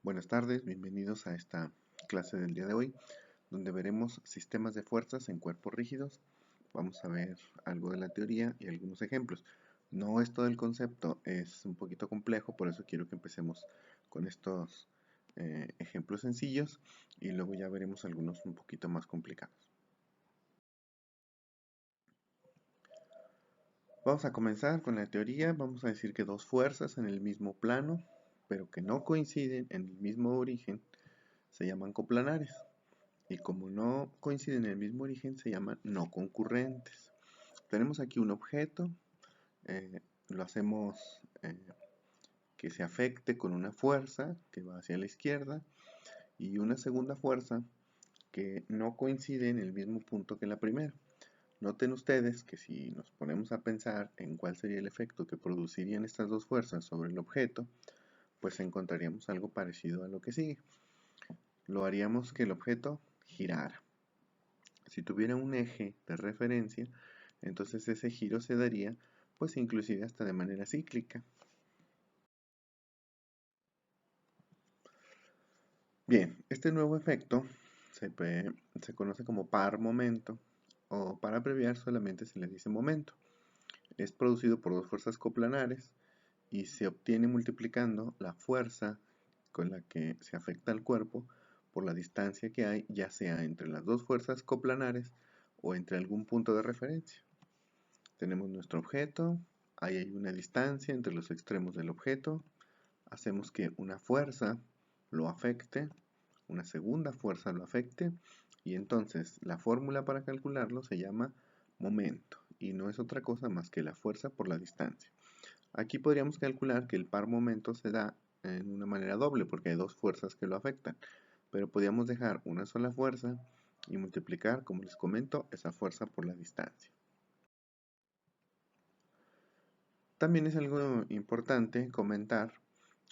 Buenas tardes, bienvenidos a esta clase del día de hoy, donde veremos sistemas de fuerzas en cuerpos rígidos. Vamos a ver algo de la teoría y algunos ejemplos. No es todo el concepto, es un poquito complejo, por eso quiero que empecemos con estos ejemplos sencillos y luego ya veremos algunos un poquito más complicados. Vamos a comenzar con la teoría. Vamos a decir que dos fuerzas en el mismo plano, pero que no coinciden en el mismo origen, se llaman coplanares. Y como no coinciden en el mismo origen, se llaman no concurrentes. Tenemos aquí un objeto, lo hacemos que se afecte con una fuerza que va hacia la izquierda y una segunda fuerza que no coincide en el mismo punto que la primera. Noten ustedes que si nos ponemos a pensar en cuál sería el efecto que producirían estas dos fuerzas sobre el objeto, pues encontraríamos algo parecido a lo que sigue. Lo haríamos que el objeto girara. Si tuviera un eje de referencia, entonces ese giro se daría, pues inclusive hasta de manera cíclica. Bien, este nuevo efecto se conoce como par momento, o para abreviar solamente se le dice momento. Es producido por dos fuerzas coplanares y se obtiene multiplicando la fuerza con la que se afecta al cuerpo por la distancia que hay, ya sea entre las dos fuerzas coplanares o entre algún punto de referencia. Tenemos nuestro objeto, ahí hay una distancia entre los extremos del objeto, hacemos que una fuerza lo afecte, una segunda fuerza lo afecte, y entonces la fórmula para calcularlo se llama momento, y no es otra cosa más que la fuerza por la distancia. Aquí podríamos calcular que el par momento se da en una manera doble, porque hay dos fuerzas que lo afectan, pero podríamos dejar una sola fuerza y multiplicar, como les comento, esa fuerza por la distancia. También es algo importante comentar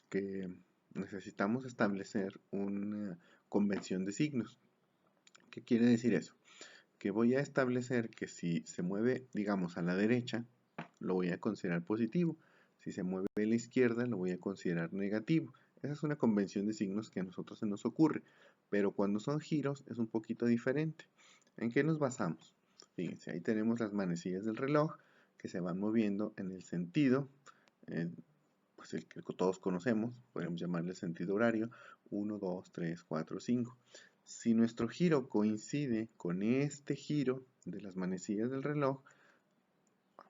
que necesitamos establecer una convención de signos. ¿Qué quiere decir eso? Que voy a establecer que si se mueve, digamos, a la derecha, lo voy a considerar positivo. Si se mueve a la izquierda, lo voy a considerar negativo. Esa es una convención de signos que a nosotros se nos ocurre. Pero cuando son giros es un poquito diferente. ¿En qué nos basamos? Fíjense, ahí tenemos las manecillas del reloj que se van moviendo en el sentido, pues el que todos conocemos, podemos llamarle sentido horario, 1, 2, 3, 4, 5. Si nuestro giro coincide con este giro de las manecillas del reloj,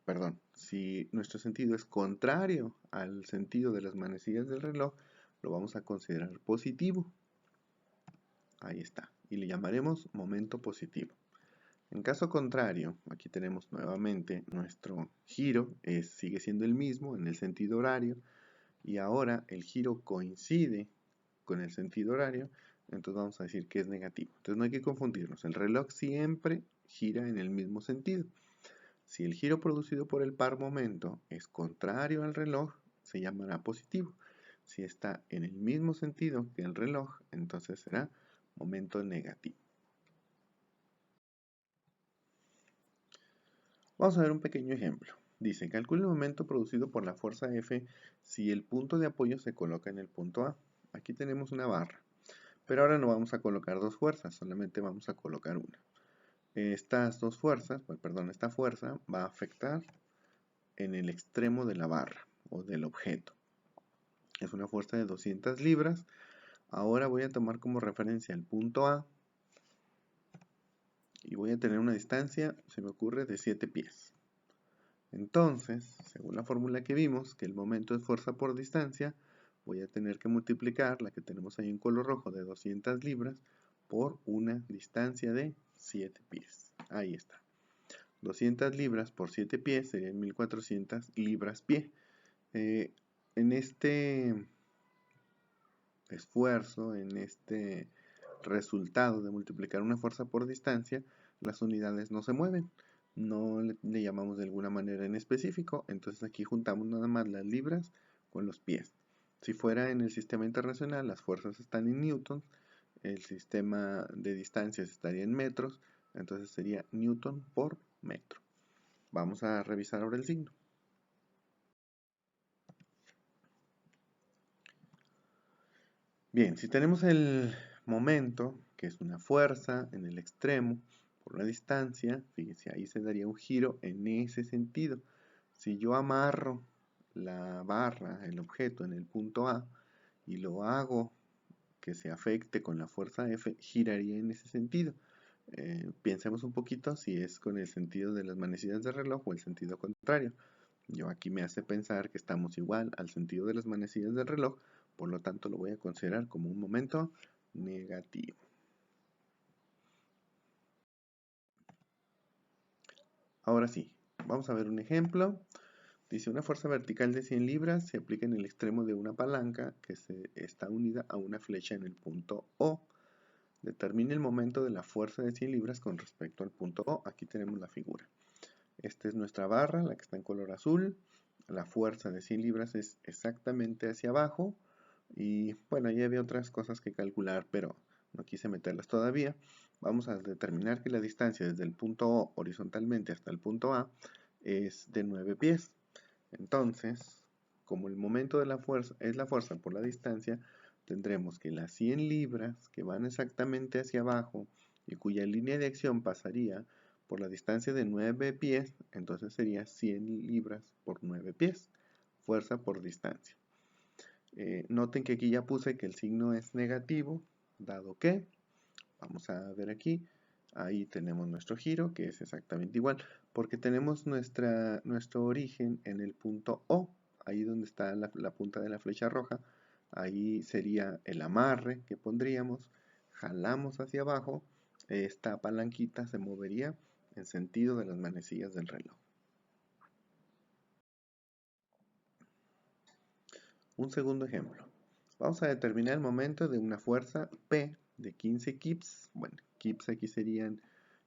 perdón, si nuestro sentido es contrario al sentido de las manecillas del reloj, lo vamos a considerar positivo. Ahí está. Y le llamaremos momento positivo. En caso contrario, aquí tenemos nuevamente nuestro giro, sigue siendo el mismo en el sentido horario, y ahora el giro coincide con el sentido horario, entonces vamos a decir que es negativo. Entonces no hay que confundirnos, el reloj siempre gira en el mismo sentido. Si el giro producido por el par momento es contrario al reloj, se llamará positivo. Si está en el mismo sentido que el reloj, entonces será momento negativo. Vamos a ver un pequeño ejemplo. Dice, calcula el momento producido por la fuerza F si el punto de apoyo se coloca en el punto A. Aquí tenemos una barra, pero ahora no vamos a colocar dos fuerzas, solamente vamos a colocar una. Estas dos fuerzas, perdón, esta fuerza va a afectar en el extremo de la barra o del objeto. Es una fuerza de 200 libras. Ahora voy a tomar como referencia el punto A y voy a tener una distancia, se me ocurre, de 7 pies. Entonces, según la fórmula que vimos, que el momento es fuerza por distancia, voy a tener que multiplicar la que tenemos ahí en color rojo de 200 libras por una distancia de 7 pies. Ahí está. 200 libras por 7 pies serían 1400 libras pie. En este esfuerzo, en este resultado de multiplicar una fuerza por distancia, las unidades no se mueven. No le llamamos de alguna manera en específico, entonces aquí juntamos nada más las libras con los pies. Si fuera en el sistema internacional, las fuerzas están en newtons, el sistema de distancias estaría en metros, entonces sería newton por metro. Vamos a revisar ahora el signo. Bien, si tenemos el momento, que es una fuerza en el extremo, por una distancia, fíjense, ahí se daría un giro en ese sentido. Si yo amarro la barra, el objeto, en el punto A y lo hago que se afecte con la fuerza F, giraría en ese sentido. Pensemos un poquito si es con el sentido de las manecillas del reloj o el sentido contrario. Yo aquí me hace pensar que estamos igual al sentido de las manecillas del reloj, por lo tanto lo voy a considerar como un momento negativo. Ahora sí, vamos a ver un ejemplo. Dice, una fuerza vertical de 100 libras se aplica en el extremo de una palanca que está unida a una flecha en el punto O. Determine el momento de la fuerza de 100 libras con respecto al punto O. Aquí tenemos la figura. Esta es nuestra barra, la que está en color azul. La fuerza de 100 libras es exactamente hacia abajo. Y bueno, ahí había otras cosas que calcular, pero no quise meterlas todavía. Vamos a determinar que la distancia desde el punto O horizontalmente hasta el punto A es de 9 pies. Entonces, como el momento de la fuerza es la fuerza por la distancia, tendremos que las 100 libras que van exactamente hacia abajo y cuya línea de acción pasaría por la distancia de 9 pies, entonces sería 100 libras por 9 pies, fuerza por distancia. Noten que aquí ya puse que el signo es negativo, dado que, vamos a ver aquí, ahí tenemos nuestro giro, que es exactamente igual, porque tenemos nuestro origen en el punto O, ahí donde está la punta de la flecha roja, ahí sería el amarre que pondríamos, jalamos hacia abajo, esta palanquita se movería en sentido de las manecillas del reloj. Un segundo ejemplo. Vamos a determinar el momento de una fuerza P de 15 kips. Bueno, kips aquí serían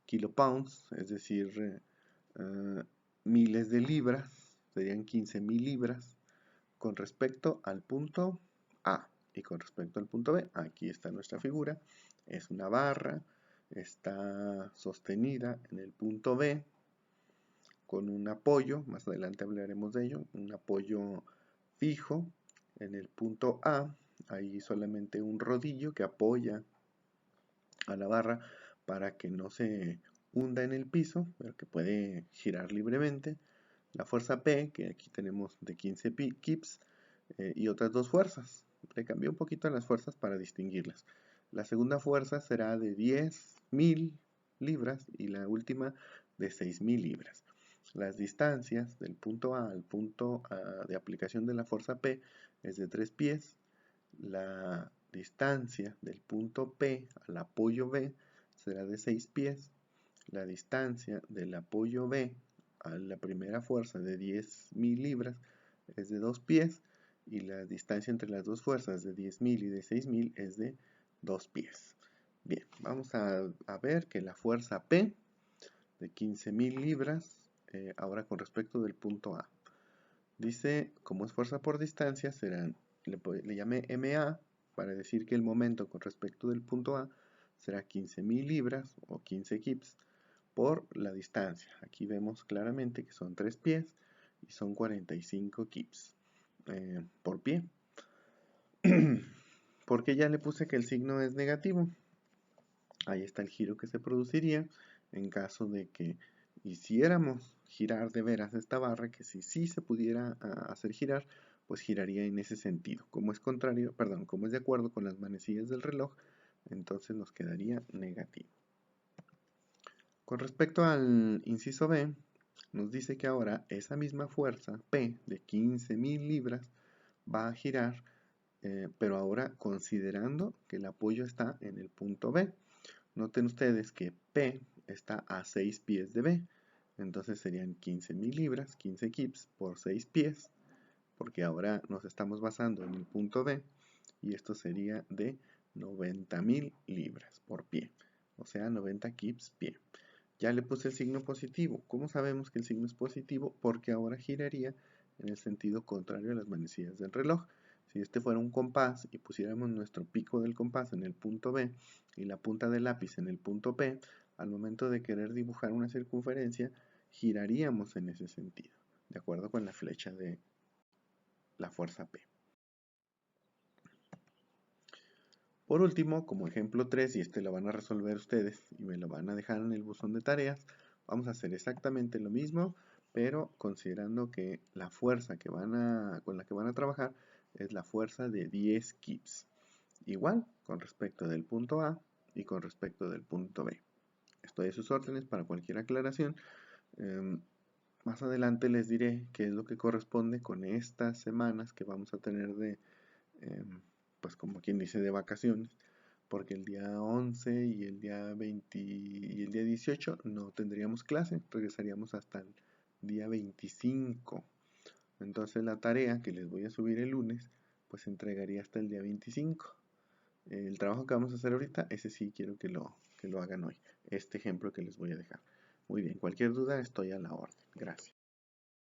kilopounds, es decir, miles de libras, serían 15.000 libras, con respecto al punto A. Y con respecto al punto B, aquí está nuestra figura, es una barra, está sostenida en el punto B con un apoyo, más adelante hablaremos de ello, un apoyo fijo en el punto A, hay solamente un rodillo que apoya a la barra para que no se hunda en el piso, pero que puede girar libremente. La fuerza P, que aquí tenemos de 15 kips, y otras dos fuerzas. Le cambié un poquito a las fuerzas para distinguirlas. La segunda fuerza será de 10.000 libras y la última de 6.000 libras. Las distancias del punto A al punto de aplicación de la fuerza P es de 3 pies. La distancia del punto P al apoyo B será de 6 pies. La distancia del apoyo B a la primera fuerza de 10.000 libras es de 2 pies. Y la distancia entre las dos fuerzas de 10.000 y de 6.000 es de 2 pies. Bien, vamos a ver que la fuerza P de 15.000 libras, ahora con respecto del punto A. Dice, como es fuerza por distancia, le llamé MA para decir que el momento con respecto del punto A será 15.000 libras o 15 kips por la distancia. Aquí vemos claramente que son 3 pies y son 45 kips por pie. Porque ya le puse que el signo es negativo. Ahí está el giro que se produciría en caso de que hiciéramos girar de veras esta barra, que si sí se pudiera hacer girar, pues giraría en ese sentido. Como es contrario, perdón, como es de acuerdo con las manecillas del reloj, entonces nos quedaría negativo. Con respecto al inciso B, nos dice que ahora esa misma fuerza P de 15.000 libras va a girar, pero ahora considerando que el apoyo está en el punto B. Noten ustedes que P está a 6 pies de B, entonces serían 15.000 libras, 15 kips por 6 pies, porque ahora nos estamos basando en el punto B, y esto sería de 90.000 libras por pie, o sea 90 kips pie. Ya le puse el signo positivo. ¿Cómo sabemos que el signo es positivo? Porque ahora giraría en el sentido contrario a las manecillas del reloj. Si este fuera un compás y pusiéramos nuestro pico del compás en el punto B y la punta del lápiz en el punto P, al momento de querer dibujar una circunferencia, giraríamos en ese sentido, de acuerdo con la flecha de la fuerza P. Por último, como ejemplo 3, y este lo van a resolver ustedes y me lo van a dejar en el buzón de tareas, vamos a hacer exactamente lo mismo, pero considerando que la fuerza con la que van a trabajar es la fuerza de 10 kips. Igual con respecto del punto A y con respecto del punto B. Estoy a sus órdenes para cualquier aclaración. Más adelante les diré qué es lo que corresponde con estas semanas que vamos a tener de, pues como quien dice, de vacaciones, porque el día 11 y el día 20 y el día 18 no tendríamos clase, regresaríamos hasta el día 25. Entonces la tarea que les voy a subir el lunes, pues se entregaría hasta el día 25. El trabajo que vamos a hacer ahorita, ese sí quiero que lo hagan hoy. Este ejemplo que les voy a dejar. Muy bien, cualquier duda estoy a la orden. Gracias.